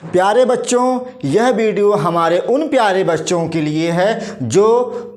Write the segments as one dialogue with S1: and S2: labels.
S1: प्यारे बच्चों, यह वीडियो हमारे उन प्यारे बच्चों के लिए है जो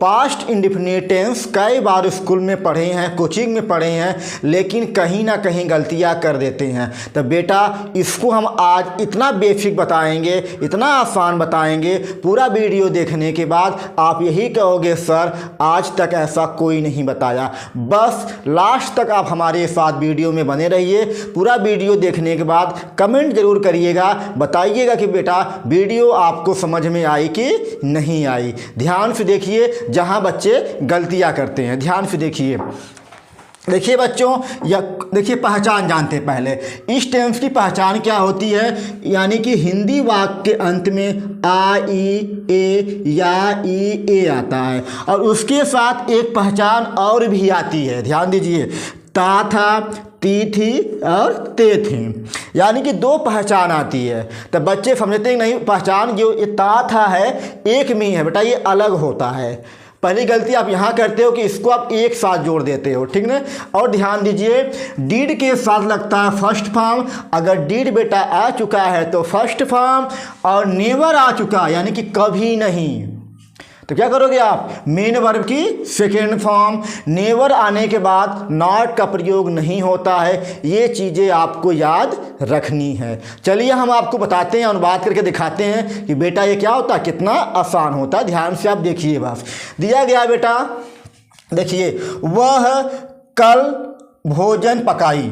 S1: पास्ट इंडेफिनिट टेंस कई बार स्कूल में पढ़े हैं, कोचिंग में पढ़े हैं, लेकिन कहीं ना कहीं गलतियां कर देते हैं। तो बेटा इसको हम आज इतना बेसिक बताएंगे, इतना आसान बताएंगे, पूरा वीडियो देखने के बाद आप यही कहोगे सर आज तक ऐसा कोई नहीं बताया। बस लास्ट तक आप हमारे साथ वीडियो में बने रहिए। पूरा वीडियो देखने के बाद कमेंट जरूर करिएगा, बताइएगा कि बेटा वीडियो आपको समझ में आई कि नहीं आई। ध्यान से देखिए जहां बच्चे गलतियां करते हैं, ध्यान से देखिए। देखिए बच्चों, या देखिए पहचान जानते हैं पहले। इस टेंस की पहचान क्या होती है, यानी कि हिंदी वाक्य के अंत में आ, ई, ए या ई, ए आता है और उसके साथ एक पहचान और भी आती है। ध्यान दीजिए, ता था, ती थी और ते थी, यानी कि दो पहचान आती है। तो बच्चे समझते नहीं पहचान जो ये ता था है एक में ही है बेटा, ये अलग होता है। पहली गलती आप यहाँ करते हो कि इसको आप एक साथ जोड़ देते हो, ठीक ना। और ध्यान दीजिए, डीड के साथ लगता है फर्स्ट फॉर्म। अगर डीड बेटा आ चुका है तो फर्स्ट फॉर्म, और नेवर आ चुका यानी कि कभी नहीं, तो क्या करोगे आप, मेन वर्ब की सेकेंड फॉर्म। नेवर आने के बाद नॉट का प्रयोग नहीं होता है। ये चीज़ें आपको याद रखनी है। चलिए हम आपको बताते हैं, अनुवाद करके दिखाते हैं कि बेटा ये क्या होता है, कितना आसान होता है। ध्यान से आप देखिए, बस दिया गया बेटा, देखिए, वह कल भोजन पकाई।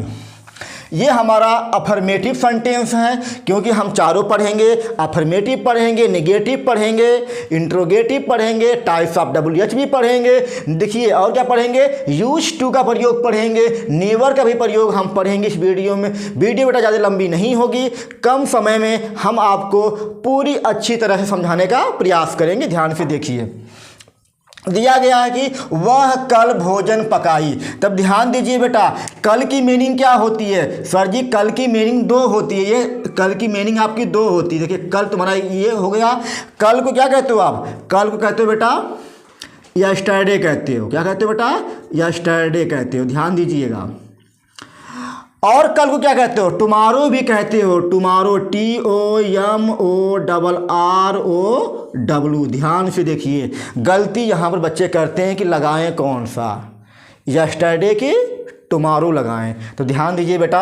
S1: ये हमारा अफर्मेटिव सेंटेंस है, क्योंकि हम चारों पढ़ेंगे। अफर्मेटिव पढ़ेंगे, नेगेटिव पढ़ेंगे, इंट्रोगेटिव पढ़ेंगे, टाइप्स ऑफ WH भी पढ़ेंगे। देखिए और क्या पढ़ेंगे, यूज टू का प्रयोग पढ़ेंगे, नेवर का भी प्रयोग हम पढ़ेंगे इस वीडियो में। वीडियो बेटा ज़्यादा लंबी नहीं होगी, कम समय में हम आपको पूरी अच्छी तरह से समझाने का प्रयास करेंगे। ध्यान से देखिए, दिया गया है कि वह कल भोजन पकाई। तब ध्यान दीजिए बेटा, कल की मीनिंग क्या होती है, सर जी कल की मीनिंग दो होती है। ये कल की मीनिंग आपकी दो होती है। देखिए कल तुम्हारा ये हो गया, कल को क्या कहते हो आप, कल को कहते हो बेटा यस्टरडे कहते हो। क्या कहते हो बेटा, यस्टरडे कहते हो। ध्यान दीजिएगा। और कल को क्या कहते हो, टुमारो भी कहते हो। Tomorrow, TOMORROW। ध्यान से देखिए, गलती यहाँ पर बच्चे करते हैं कि लगाएं कौन सा, यस्टरडे की टुमारो लगाएं। तो ध्यान दीजिए बेटा,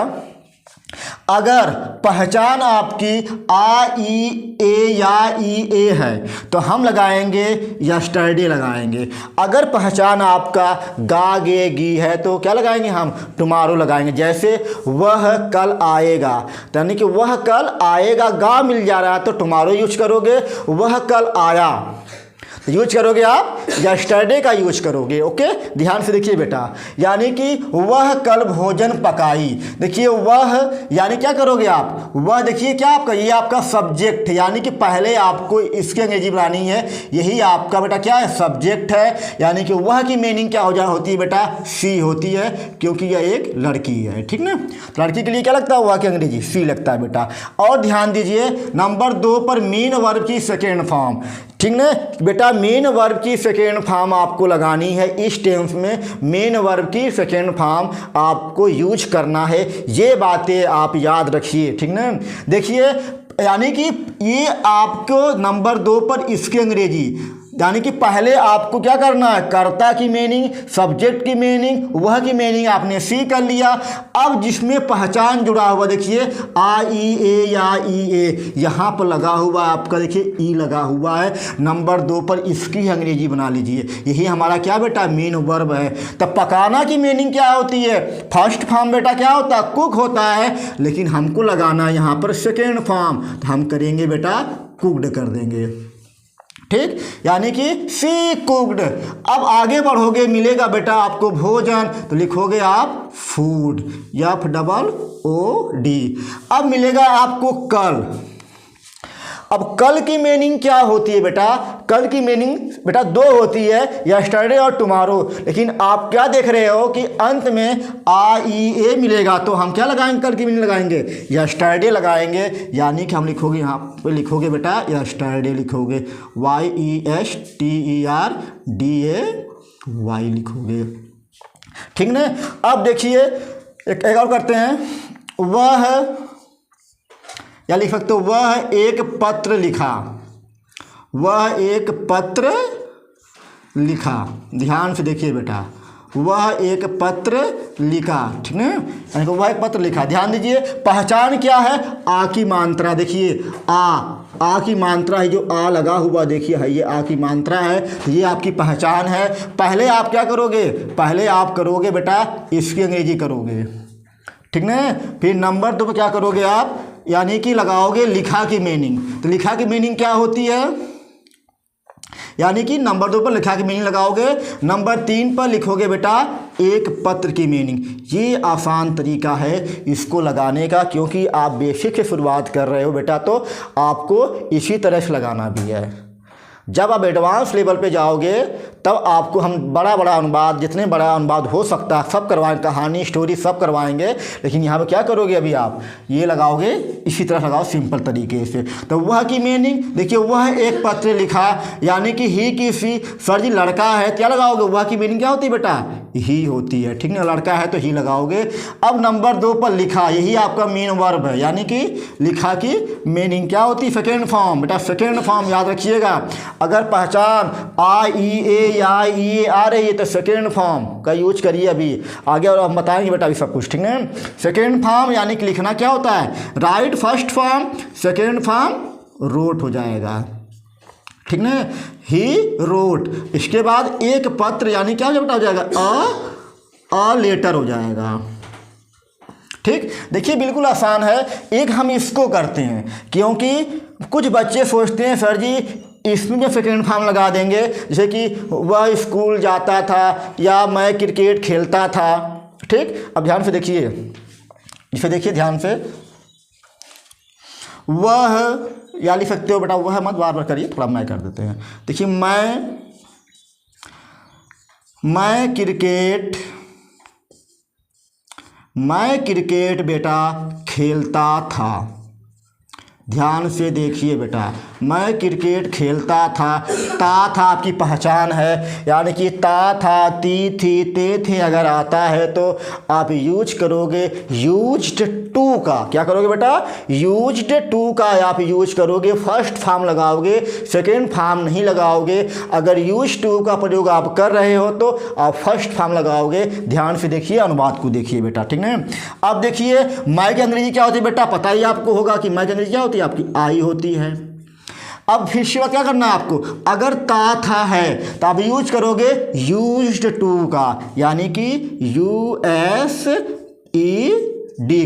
S1: अगर पहचान आपकी आ, ई, ए या ई, ए है तो हम लगाएंगे यस्टरडे लगाएंगे। अगर पहचान आपका गा, गे, गी है तो क्या लगाएंगे हम, टुमारो लगाएंगे। जैसे वह कल आएगा, यानी कि वह कल आएगा, गा मिल जा रहा है तो टुमारो यूज करोगे। वह कल आया यूज करोगे आप, यस्टरडे का यूज करोगे। ओके, ध्यान से देखिए बेटा, यानी कि वह कल भोजन पकाई। देखिए वह यानी क्या करोगे आप, वह देखिए क्या आपका, ये आपका सब्जेक्ट है, यानी कि पहले आपको इसकी अंग्रेजी बनानी है। यही आपका बेटा क्या है, सब्जेक्ट है। यानी कि वह की मीनिंग क्या होती है बेटा, सी होती है, क्योंकि यह एक लड़की है, ठीक ना। लड़की के लिए क्या लगता है, वह की अंग्रेजी सी लगता है बेटा। और ध्यान दीजिए, नंबर 2 पर मेन वर्ब की सेकेंड फॉर्म, ठीक ना बेटा। मेन वर्ब की सेकेंड फॉर्म आपको लगानी है इस टेंस में। मेन वर्ब की सेकेंड फॉर्म आपको यूज करना है। ये बातें आप याद रखिए, ठीक ना। देखिए यानी कि ये आपको नंबर 2 पर इसकी अंग्रेजी, यानी कि पहले आपको क्या करना है, कर्ता की मीनिंग, सब्जेक्ट की मीनिंग, वह की मीनिंग आपने सी कर लिया। अब जिसमें पहचान जुड़ा हुआ, देखिए आ, ई, ए या ई, ए, यहाँ पर लगा हुआ है आपका, देखिए ई लगा हुआ है। नंबर 2 पर इसकी अंग्रेजी बना लीजिए। यही हमारा क्या बेटा, मेन वर्ब है। तब पकाना की मीनिंग क्या होती है, फर्स्ट फॉर्म बेटा क्या होता है, कुक होता है, लेकिन हमको लगाना है यहाँ पर सेकेंड फॉर्म, तो हम करेंगे बेटा कुक्ड कर देंगे, ठीक, यानी कि सी कुक्ड। अब आगे बढ़ोगे, मिलेगा बेटा आपको भोजन, तो लिखोगे आप फूड, FOOD। अब मिलेगा आपको कल। अब कल की मीनिंग क्या होती है बेटा, कल की मीनिंग बेटा 2 होती है, यस्टरडे और टुमारो। लेकिन आप क्या देख रहे हो कि अंत में आ, ई, ए मिलेगा, तो हम क्या लगाएंगे, कल की मीनिंग लगाएंगे, यस्टरडे लगाएंगे। यानी कि हम लिखोगे, यहाँ पे लिखोगे बेटा यस्टरडे लिखोगे, YESTERDAY लिखोगे, ठीक ना। अब देखिए एक और करते हैं, वह या लिख सकते हो वह एक पत्र लिखा, वह एक पत्र लिखा। ध्यान से देखिए बेटा, वह एक पत्र लिखा, ठीक है, यानी कि वह एक पत्र लिखा। ध्यान दीजिए पहचान क्या है, आ की मात्रा। देखिए आ की मात्रा है, जो आ लगा हुआ देखिए है, ये आ की मात्रा है, ये आपकी पहचान है। पहले आप क्या करोगे, पहले आप करोगे बेटा इसकी अंग्रेजी करोगे, ठीक ना। फिर नंबर 2 पे क्या करोगे आप, यानी कि लगाओगे लिखा की मीनिंग। तो लिखा की मीनिंग क्या होती है, यानी कि नंबर 2 पर लिखा की मीनिंग लगाओगे। नंबर 3 पर लिखोगे बेटा एक पत्र की मीनिंग। ये आसान तरीका है इसको लगाने का, क्योंकि आप बेसिक से शुरुआत कर रहे हो बेटा, तो आपको इसी तरह से लगाना भी है। जब आप एडवांस लेवल पे जाओगे तब आपको हम बड़ा अनुवाद, जितने बड़ा अनुवाद हो सकता है सब करवाएंगे, कहानी स्टोरी सब करवाएंगे। लेकिन यहाँ पे क्या करोगे, अभी आप ये लगाओगे, इसी तरह लगाओ सिंपल तरीके से। तो वह की मीनिंग देखिए, वह एक पत्र लिखा, यानी कि ही की सी, सर जी लड़का है, क्या लगाओगे, वह की मीनिंग क्या होती है बेटा, ही होती है, ठीक ना, लड़का है तो ही लगाओगे। अब नंबर 2 पर लिखा, यही आपका मेन वर्ब है, यानी कि लिखा की मीनिंग क्या होती है, सेकेंड फॉर्म। बेटा सेकेंड फॉर्म याद रखिएगा, अगर पहचान आ ई ए या ई आ रही है तो सेकेंड फॉर्म का यूज करिए अभी आगे, और हम बताएंगे बेटा अभी सब कुछ, ठीक है। सेकेंड फॉर्म यानी कि लिखना क्या होता है, write first form, second form wrote हो जाएगा, ठीक ना, ही रोट। इसके बाद एक पत्र यानी क्या बेटा हो जाएगा, अ लेटर हो जाएगा, ठीक। देखिए बिल्कुल आसान है। एक हम इसको करते हैं, क्योंकि कुछ बच्चे सोचते हैं सर जी इसमें भी सेकेंड फॉर्म लगा देंगे, जैसे कि वह स्कूल जाता था या मैं क्रिकेट खेलता था, ठीक। अब ध्यान से देखिए, इसे देखिए ध्यान से, वह या लिख सकते हो बेटा, वह मत बार बार करिए, थोड़ा मैं कर देते हैं। देखिए मैं क्रिकेट बेटा खेलता था। ध्यान से देखिए बेटा, मैं क्रिकेट खेलता था, था आपकी पहचान है, यानी कि था, ती थी, ते थे अगर आता है तो आप यूज करोगे यूज्ड टू का। क्या करोगे बेटा, यूज्ड टू का आप यूज करोगे, फर्स्ट फॉर्म लगाओगे, सेकेंड फॉर्म नहीं लगाओगे। अगर यूज टू का प्रयोग आप कर रहे हो तो आप फर्स्ट फॉर्म लगाओगे। ध्यान से देखिए, अनुवाद को देखिए बेटा, ठीक है। अब देखिए मैं की अंग्रेजी क्या होती है बेटा, पता ही आपको होगा कि मैं की अंग्रेजी क्या होती है, आपकी आई होती है। अब फिर से क्या करना है आपको, अगर था है तो आप यूज करोगे यूज्ड टू का, यानी कि USED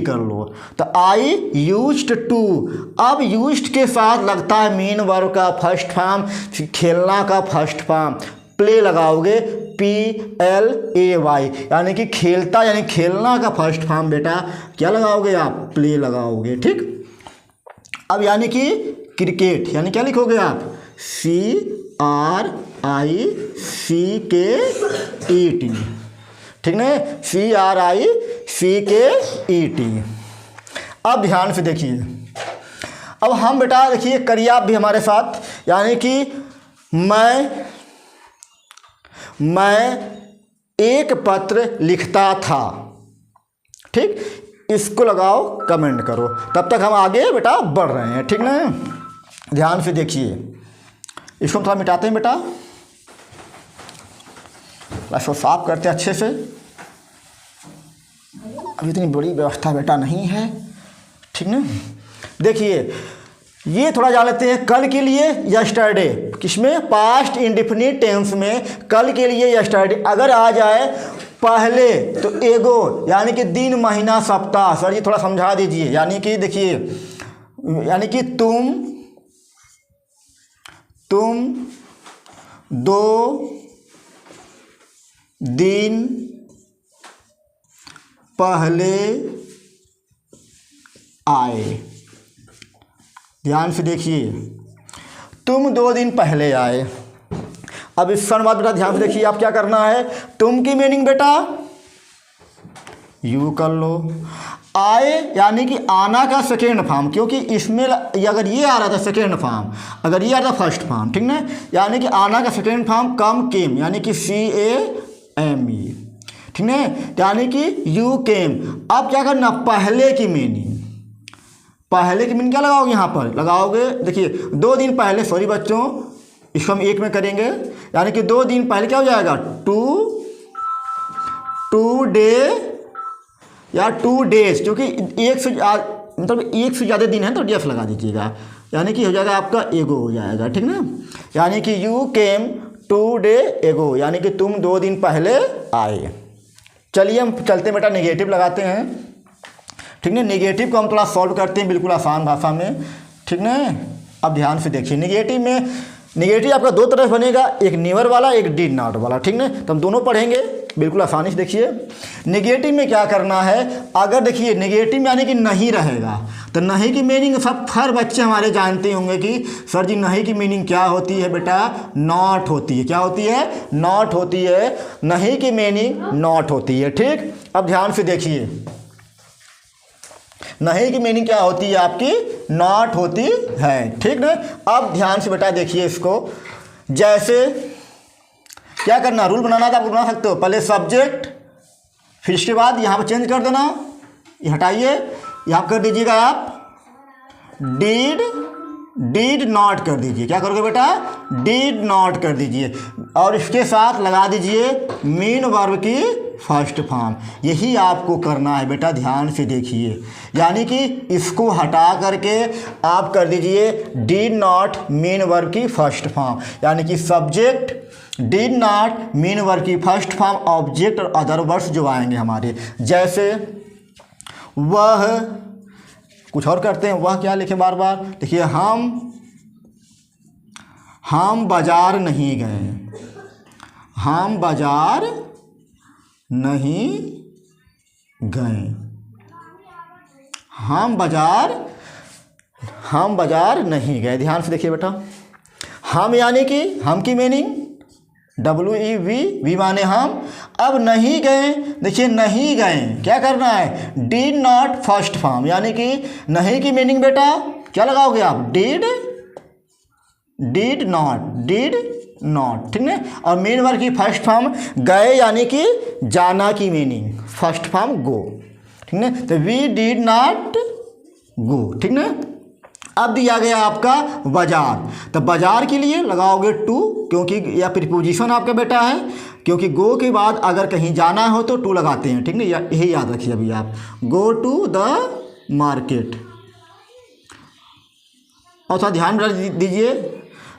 S1: कर लो, तो आई यूज्ड टू। अब यूज्ड के साथ लगता है मेन वर्ब का फर्स्ट फॉर्म, खेलना का फर्स्ट फॉर्म, प्ले लगाओगे PLAY, यानी कि खेलता यानी खेलना का फर्स्ट फॉर्म बेटा क्या लगाओगे आप, प्ले लगाओगे, ठीक। अब यानी कि क्रिकेट, यानी क्या लिखोगे आप, CRICKET, ठीक ना, CRICKET। अब ध्यान से देखिए, अब हम बेटा देखिए करिए आप भी हमारे साथ, यानी कि मैं एक पत्र लिखता था, ठीक। इसको लगाओ, कमेंट करो, तब तक हम आगे बेटा बढ़ रहे हैं, ठीक ना। ध्यान से देखिए, इसको थोड़ा मिटाते हैं बेटा, इसको साफ करते हैं अच्छे से। अभी इतनी बड़ी व्यवस्था बेटा नहीं है, ठीक ना। देखिए ये थोड़ा जान लेते हैं कल के लिए, यस्टरडे, किसमें, पास्ट इंडेफिनिट टेंस में, कल के लिए यस्टरडे। अगर आ जाए पहले तो एगो, यानी कि दिन महीना सप्ताह। सर जी थोड़ा समझा दीजिए, यानी कि देखिए, यानी कि तुम 2 दिन पहले आए। ध्यान से देखिए, तुम 2 दिन पहले आए। अब इसका अनुवाद बेटा ध्यान से देखिए, आप क्या करना है, तुम की मीनिंग बेटा यू कर लो, आए यानी कि आना का सेकेंड फॉर्म, क्योंकि इसमें अगर ये आ रहा था सेकेंड फॉर्म, अगर ये आ रहा था फर्स्ट फॉर्म, ठीक ना, यानी कि आना का सेकेंड फॉर्म कम केम, यानी कि CAME, ठीक ना, यानी कि यू केम। अब क्या करना, पहले की मीनिंग, पहले की मीनिंग क्या लगाओगे यहाँ पर? लगाओगे, देखिए 2 दिन पहले, सॉरी बच्चों, इसको हम एक में करेंगे, यानी कि 2 दिन पहले क्या हो जाएगा? टू डे या 2 डेज, क्योंकि एक से मतलब एक से ज़्यादा दिन है तो डेज लगा दीजिएगा, यानी कि हो जाएगा आपका एगो हो जाएगा, ठीक ना। यानी कि यू केम 2 डे एगो, यानी कि तुम 2 दिन पहले आए। चलिए हम चलते बेटा नेगेटिव लगाते हैं, ठीक ना। नेगेटिव को हम थोड़ा सॉल्व करते हैं बिल्कुल आसान भाषा में, ठीक ना। अब ध्यान से देखिए, नेगेटिव आपका 2 तरफ बनेगा, एक नेवर वाला, एक डिड नॉट वाला, ठीक ना। तो हम दोनों पढ़ेंगे बिल्कुल आसानी से। देखिए नेगेटिव में क्या करना है, अगर देखिए नेगेटिव यानी कि नहीं रहेगा, तो नहीं की मीनिंग सब हर बच्चे हमारे जानते होंगे कि सर जी नहीं की मीनिंग क्या होती है बेटा? नॉट होती है। क्या होती है? नॉट होती है। नहीं की मीनिंग नॉट होती है, ठीक। अब ध्यान से देखिए, नहीं की मीनिंग क्या होती है आपकी? नॉट होती है, ठीक ना। अब ध्यान से बेटा देखिए इसको, जैसे क्या करना, रूल बनाना था, आप बना सकते हो। पहले सब्जेक्ट, फिर इसके बाद यहाँ पर चेंज कर देना, ये हटाइए, यहाँ कर दीजिएगा आप डिड नॉट कर दीजिए। क्या करोगे बेटा? डिड नॉट कर दीजिए, और इसके साथ लगा दीजिए मेन वर्ब की फर्स्ट फॉर्म। यही आपको करना है बेटा, ध्यान से देखिए। यानी कि इसको हटा करके आप कर दीजिए डिड नॉट मेन वर्ब की फर्स्ट फॉर्म, यानी कि subject did not main verb की फर्स्ट फॉर्म, ऑब्जेक्ट और अदर वर्ड्स जो आएंगे हमारे, जैसे वह, कुछ और करते हैं, वह क्या लिखे बार बार? देखिए हम बाजार नहीं गए, हम बाजार नहीं गए, हम बाजार नहीं गए। ध्यान से देखिए बेटा, हम यानी कि हम की मीनिंग WEV माने हम। अब नहीं गए, देखिए नहीं गए क्या करना है? डिड नॉट फर्स्ट फॉर्म, यानी कि नहीं की मीनिंग बेटा क्या लगाओगे आप? डिड नॉट, ठीक है। और मेन वर्ब की फर्स्ट फॉर्म गए, यानी कि जाना की मीनिंग, फर्स्ट फॉर्म गो, ठीक है। तो वी डिड नॉट गो, ठीक है। अब दिया गया आपका बाजार, तो बाजार के लिए लगाओगे टू, क्योंकि या प्रीपोजिशन आपका बेटा है, क्योंकि गो के बाद अगर कहीं जाना हो तो टू लगाते हैं, ठीक है। यही याद रखिए अभी आप, गो टू द मार्केट। और थोड़ा ध्यान दीजिए,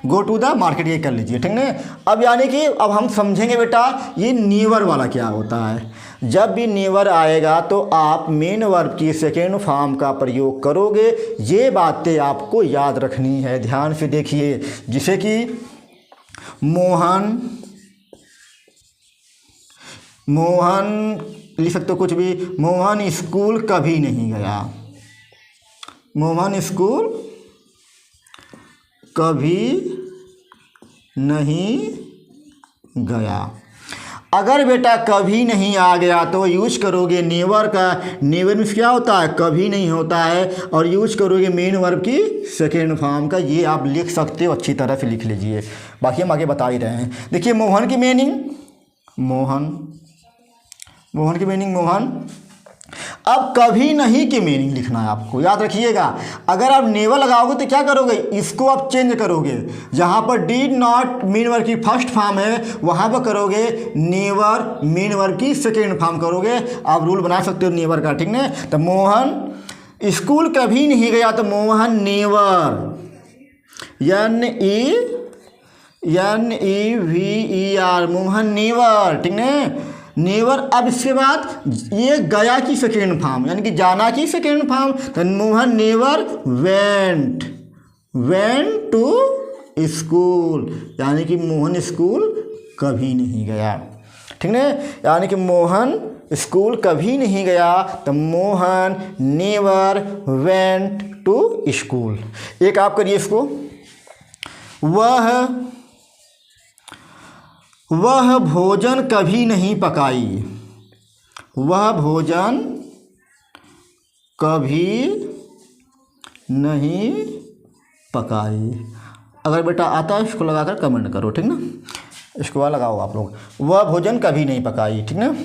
S1: गो टू द मार्केट, ये कर लीजिए, ठीक है। अब यानी कि अब हम समझेंगे बेटा ये नेवर वाला क्या होता है। जब भी नेवर आएगा तो आप मेन वर्ब की सेकेंड फॉर्म का प्रयोग करोगे। ये बातें आपको याद रखनी है, ध्यान से देखिए। जिसे कि मोहन लिख सकते हो कुछ भी, मोहन स्कूल कभी नहीं गया, मोहन स्कूल कभी नहीं गया। अगर बेटा कभी नहीं आ गया तो यूज करोगे नेवर का। नेवर में क्या होता है? कभी नहीं होता है, और यूज करोगे मेन वर्ब की सेकेंड फॉर्म का। ये आप लिख सकते हो, अच्छी तरह से लिख लीजिए, बाकी हम आगे बता ही रहे हैं। देखिए मोहन की मीनिंग मोहन की मीनिंग मोहन। अब कभी नहीं की मीनिंग लिखना है आपको, याद रखिएगा। अगर आप नेवर लगाओगे तो क्या करोगे? इसको आप चेंज करोगे, जहाँ पर डिड नॉट मेन वर्ब की फर्स्ट फॉर्म है वहाँ पर करोगे नेवर मेन वर्ब की सेकेंड फॉर्म करोगे। आप रूल बना सकते हो नेवर का, ठीक है। तो मोहन स्कूल कभी नहीं गया, तो Mohan never, NEVER, Mohan never, ठीक है, नेवर। अब इसके बाद ये गया की सेकेंड फॉर्म, यानी कि जाना की सेकेंड फॉर्म, तो Mohan never went to school, यानी कि मोहन स्कूल कभी नहीं गया, ठीक है। यानी कि मोहन स्कूल कभी नहीं गया, तो Mohan never went to school. एक आप करिए इसको, वह भोजन कभी नहीं पकाई, वह भोजन कभी नहीं पकाई। अगर बेटा आता है इसको लगाकर कमेंट करो, ठीक ना। इसको वहाँ लगाओ आप लोग, वह भोजन कभी नहीं पकाई, ठीक ना।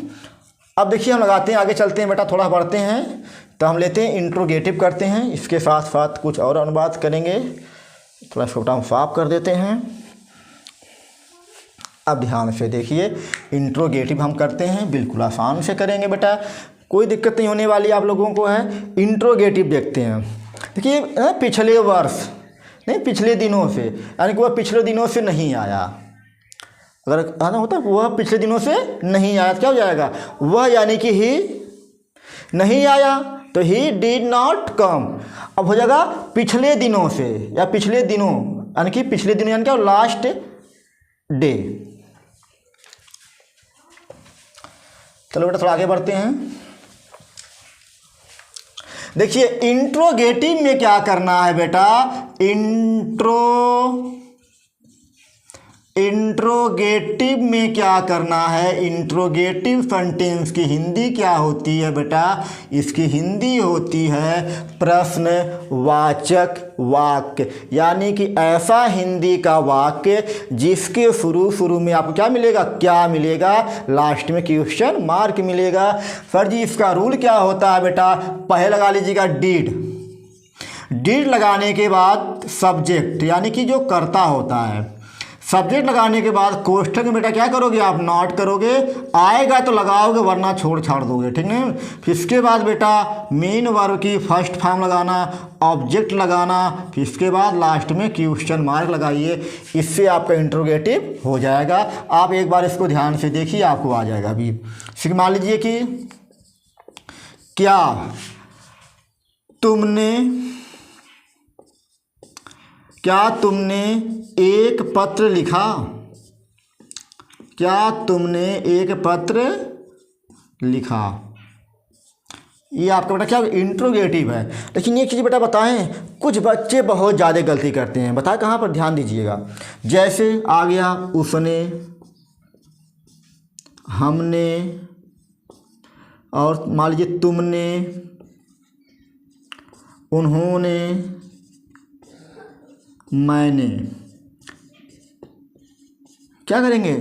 S1: अब देखिए हम लगाते हैं, आगे चलते हैं बेटा, थोड़ा बढ़ते हैं। तो हम लेते हैं इंट्रोगेटिव करते हैं, इसके साथ साथ कुछ और अनुवाद करेंगे। थोड़ा छोटा हम साफ कर देते हैं। अब ध्यान से देखिए, इंट्रोगेटिव हम करते हैं, बिल्कुल आसान से करेंगे बेटा, कोई दिक्कत नहीं होने वाली आप लोगों को है। इंट्रोगेटिव देखते हैं। देखिए पिछले वर्ष नहीं, पिछले दिनों से, यानी कि वह पिछले दिनों से नहीं आया। अगर आना होता वह पिछले दिनों से नहीं आया तो क्या हो जाएगा, वह यानी कि ही नहीं आया, तो ही डिड नॉट कम। अब हो जाएगा पिछले दिनों से या पिछले दिनों, यानी कि पिछले दिनों यानी क्या, लास्ट डे। चलो बेटा थोड़ा आगे बढ़ते हैं। देखिए इंट्रोगेटिव में क्या करना है बेटा, इंट्रोगेटिव में क्या करना है, इंट्रोगेटिव सेंटेंस की हिंदी क्या होती है बेटा, इसकी हिंदी होती है प्रश्नवाचक वाक्य। यानी कि ऐसा हिंदी का वाक्य जिसके शुरू में आपको क्या मिलेगा, क्या मिलेगा, लास्ट में क्वेश्चन मार्क मिलेगा। सर जी इसका रूल क्या होता है बेटा, पहले लगा लीजिएगा डिड लगाने के बाद सब्जेक्ट यानी कि जो कर्ता होता है, सब्जेक्ट लगाने के बाद कोष्ठक में बेटा क्या करोगे आप, नॉट करोगे, आएगा तो लगाओगे वरना छोड़ छाड़ दोगे, ठीक है। फिर इसके बाद बेटा मेन वर्ब की फर्स्ट फॉर्म लगाना, ऑब्जेक्ट लगाना, फिर इसके बाद लास्ट में क्वेश्चन मार्क लगाइए, इससे आपका इंट्रोगेटिव हो जाएगा। आप एक बार इसको ध्यान से देखिए, आपको आ जाएगा। अभी मान लीजिए कि क्या तुमने एक पत्र लिखा, क्या तुमने एक पत्र लिखा, ये आपका बेटा क्या इंट्रोगेटिव है। लेकिन एक चीज़ बेटा बताएं, कुछ बच्चे बहुत ज़्यादा गलती करते हैं, बताएं कहाँ पर, ध्यान दीजिएगा। जैसे आ गया उसने, हमने, और मान लीजिए तुमने, उन्होंने, मैंने। क्या करेंगे,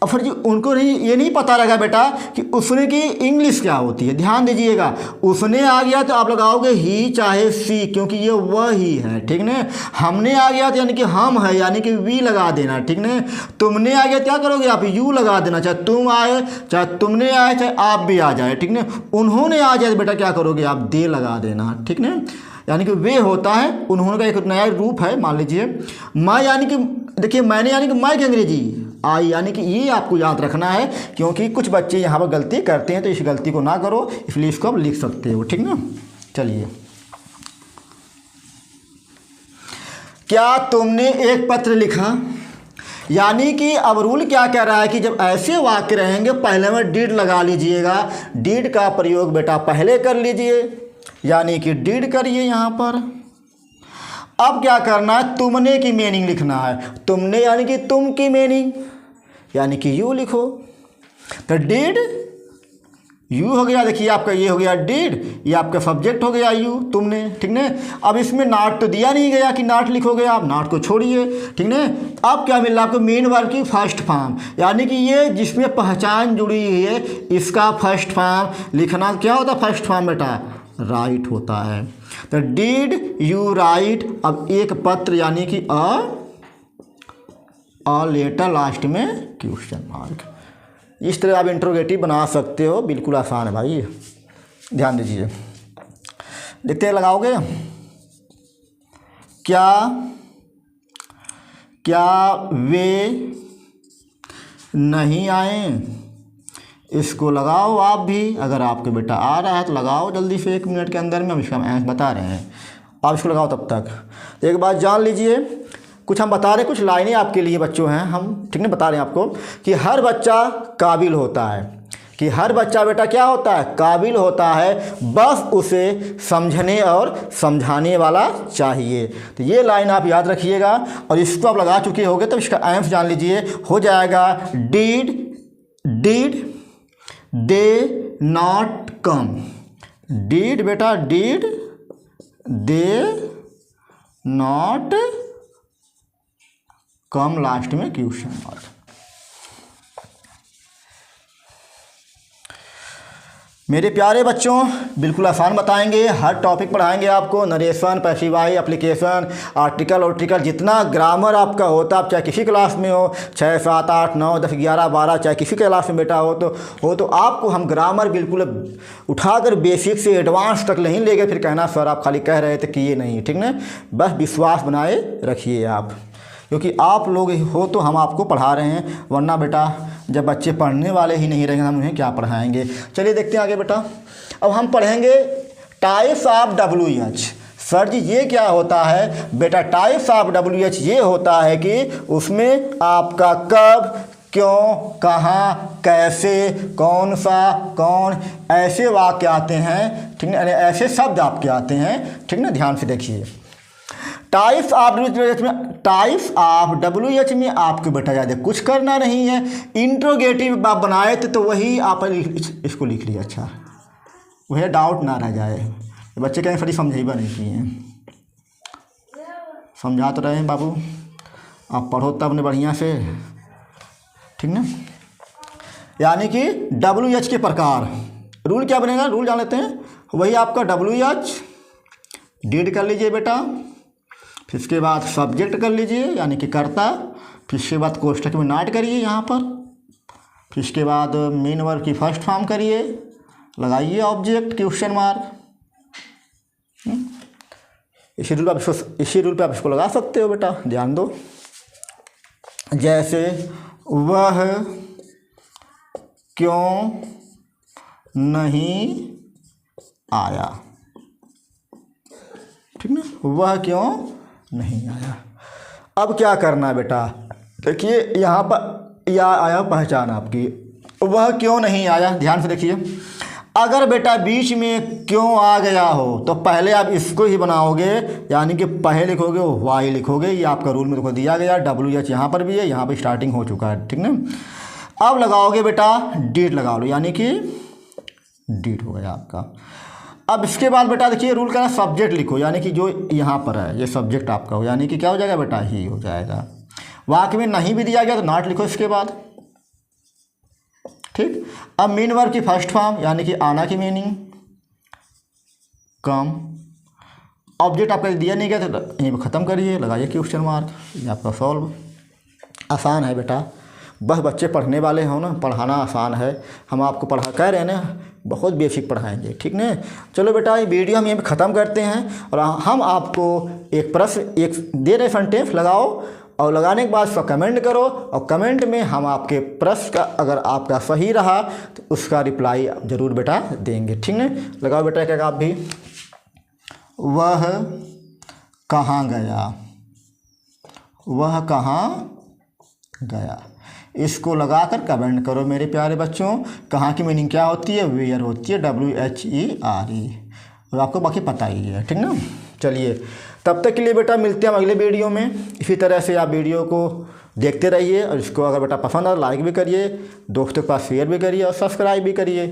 S1: अब फिर जी उनको नहीं, ये नहीं पता लगा बेटा कि उसने की इंग्लिश क्या होती है। ध्यान दीजिएगा, उसने आ गया तो आप लगाओगे ही चाहे सी, क्योंकि ये वह ही है, ठीक ना। हमने आ गया तो यानी कि हम है, यानी कि वी लगा देना, ठीक ना। तुमने आ गया क्या करोगे आप, यू लगा देना, चाहे तुम आए, चाहे तुमने आए, चाहे आप भी आ जाए, ठीक ना। उन्होंने आ जाए तो बेटा क्या करोगे आप, दे लगा देना, ठीक ना। यानी कि वे होता है, उन्होंने का एक नया रूप है। मान लीजिए मैं, यानी कि देखिए मैंने, यानी कि मैं की अंग्रेजी आई, यानी कि ये आपको याद रखना है, क्योंकि कुछ बच्चे यहाँ पर गलती करते हैं, तो इस गलती को ना करो, इसलिए इसको आप लिख सकते हो, ठीक ना। चलिए, क्या तुमने एक पत्र लिखा, यानी कि अब रूल क्या कह रहा है कि जब ऐसे वाक्य रहेंगे पहले में डिड लगा लीजिएगा। डिड का प्रयोग बेटा पहले कर लीजिए, यानी कि डिड करिए यहाँ पर। अब क्या करना है, तुमने की मीनिंग लिखना है। तुमने यानी कि तुम की मीनिंग, यानी कि यू लिखो। तो डिड यू हो गया, देखिए आपका ये हो गया डिड, ये आपका सब्जेक्ट हो गया यू, तुमने, ठीक ना। अब इसमें नॉट तो दिया नहीं गया कि नॉट लिखोगे आप, नॉट को छोड़िए, ठीक ना। अब क्या मिल रहा है आपको, मेन वर्ब की फर्स्ट फॉर्म, यानी कि ये जिसमें पहचान जुड़ी हुई है इसका फर्स्ट फॉर्म लिखना। क्या होता है फर्स्ट फॉर्म बेटा, राइट होता है। तो डिड यू राइट, अब एक पत्र यानी कि अ लेटर, लास्ट में क्वेश्चन मार्क। इस तरह आप इंट्रोगेटिव बना सकते हो, बिल्कुल आसान है भाई, ध्यान दीजिए। देखते हैं, लगाओगे। क्या वे नहीं आए, इसको लगाओ आप भी, अगर आपके बेटा आ रहा है तो लगाओ जल्दी से, 1 मिनट के अंदर में। हम इसका आंसर बता रहे हैं, आप इसको लगाओ तब तक। तो एक बात जान लीजिए, कुछ हम बता रहे हैं, कुछ लाइनें आपके लिए बच्चों हैं, हम ठीक नहीं बता रहे हैं आपको कि हर बच्चा काबिल होता है, कि हर बच्चा बेटा क्या होता है, काबिल होता है, बस उसे समझने और समझाने वाला चाहिए। तो ये लाइन आप याद रखिएगा, और इसको आप लगा चुके होंगे तो इसका आंसर जान लीजिए, हो जाएगा did they not come. Did बेटा did they not come, last में क्वेश्चन मार्क। मेरे प्यारे बच्चों, बिल्कुल आसान बताएंगे, हर टॉपिक पढ़ाएंगे आपको, नरेशन, पैसिवाई, एप्लीकेशन, आर्टिकल, जितना ग्रामर आपका होता, आप चाहे किसी क्लास में हो, 6, 7, 8, 9, 10, 11, 12, चाहे किसी क्लास में बेटा हो तो आपको हम ग्रामर बिल्कुल उठाकर बेसिक से एडवांस तक नहीं ले गए, फिर कहना सर आप खाली कह रहे थे कि ये नहीं, ठीक ना। बस विश्वास बनाए रखिए आप, क्योंकि आप लोग हो तो हम आपको पढ़ा रहे हैं, वरना बेटा जब बच्चे पढ़ने वाले ही नहीं रहेंगे हम उन्हें क्या पढ़ाएंगे। चलिए देखते हैं आगे बेटा। अब हम पढ़ेंगे टाइप्स ऑफ WH। सर जी ये क्या होता है बेटा? टाइप्स ऑफ WH ये होता है कि उसमें आपका कब, क्यों, कहाँ, कैसे, कौन सा, कौन, ऐसे वाक्य आते हैं, ठीक है, ऐसे शब्द आपके आते हैं, ठीक ना। ध्यान से देखिए, टाइप्स ऑफ WH में आपको बेटा ज़्यादा कुछ करना नहीं है। इंट्रोगेटिव आप बनाए थे तो वही आप इसको लिख लिया, अच्छा वह डाउट ना रह जाए। बच्चे कहें सर समझेबा नहीं किए, समझा तो रहे हैं बाबू, आप पढ़ो तब ने बढ़िया से, ठीक ना। यानी कि WH के प्रकार, रूल क्या बनेगा, रूल जान लेते हैं। वही आपका WH डीड कर लीजिए बेटा, फिर इसके बाद सब्जेक्ट कर लीजिए यानी कि कर्ता, फिर इसके बाद कोष्ठक में नॉट करिए यहाँ पर, फिर इसके बाद मेन वर्ब की फर्स्ट फॉर्म करिए, लगाइए ऑब्जेक्ट क्वेश्चन मार्क। इसी रूल पे आप इसको लगा सकते हो बेटा, ध्यान दो। जैसे वह क्यों नहीं आया, ठीक ना, वह क्यों नहीं आया। अब क्या करना है बेटा, देखिए यहाँ पर या आया पहचान आपकी, वह क्यों नहीं आया, ध्यान से देखिए। अगर बेटा बीच में क्यों आ गया हो तो पहले आप इसको ही बनाओगे, यानी कि पहले लिखोगे वाई लिखोगे, ये आपका रूल में देखो दिया गया। WH यहाँ पर भी है, यहाँ पर स्टार्टिंग हो चुका है, ठीक ना। अब लगाओगे बेटा डीड लगा लो, यानी कि डीड हो गया आपका। अब इसके बाद बेटा देखिए रूल का सब्जेक्ट लिखो, यानी कि जो यहाँ पर है ये सब्जेक्ट आपका हो, यानी कि क्या हो जाएगा बेटा, ही हो जाएगा। वाक्य में नहीं भी दिया गया तो नॉट लिखो इसके बाद, ठीक। अब मेन वर्ब की फर्स्ट फॉर्म यानी कि आना की मीनिंग, कम। ऑब्जेक्ट आपका दिया नहीं गया तो यहीं पर ख़त्म करिए, लगाइए क्वेश्चन मार्क, ये आपका सॉल्व। आसान है बेटा, बस बच्चे पढ़ने वाले हो ना, पढ़ाना आसान है। हम आपको पढ़ा कह रहे हैं ना, बहुत बेसिक पढ़ाएंगे, ठीक ना। चलो बेटा ये वीडियो हम यहीं पे ख़त्म करते हैं, और हम आपको एक प्रश्न एक दे रहे सेंटेंस लगाओ, और लगाने के बाद उसका कमेंट करो, और कमेंट में हम आपके प्रश्न का अगर आपका सही रहा तो उसका रिप्लाई ज़रूर बेटा देंगे, ठीक ना। लगाओ बेटा क्या आप भी। वह कहाँ गया, वह कहाँ गया, इसको लगाकर कमेंट करो मेरे प्यारे बच्चों। कहाँ की मीनिंग क्या होती है, वेयर होती है, WHERE, और आपको बाकी पता ही है, ठीक ना। चलिए तब तक के लिए बेटा मिलते हैं हम अगले वीडियो में। इसी तरह से आप वीडियो को देखते रहिए, और इसको अगर बेटा पसंद आए लाइक भी करिए, दोस्तों के पास शेयर भी करिए, और सब्सक्राइब भी करिए।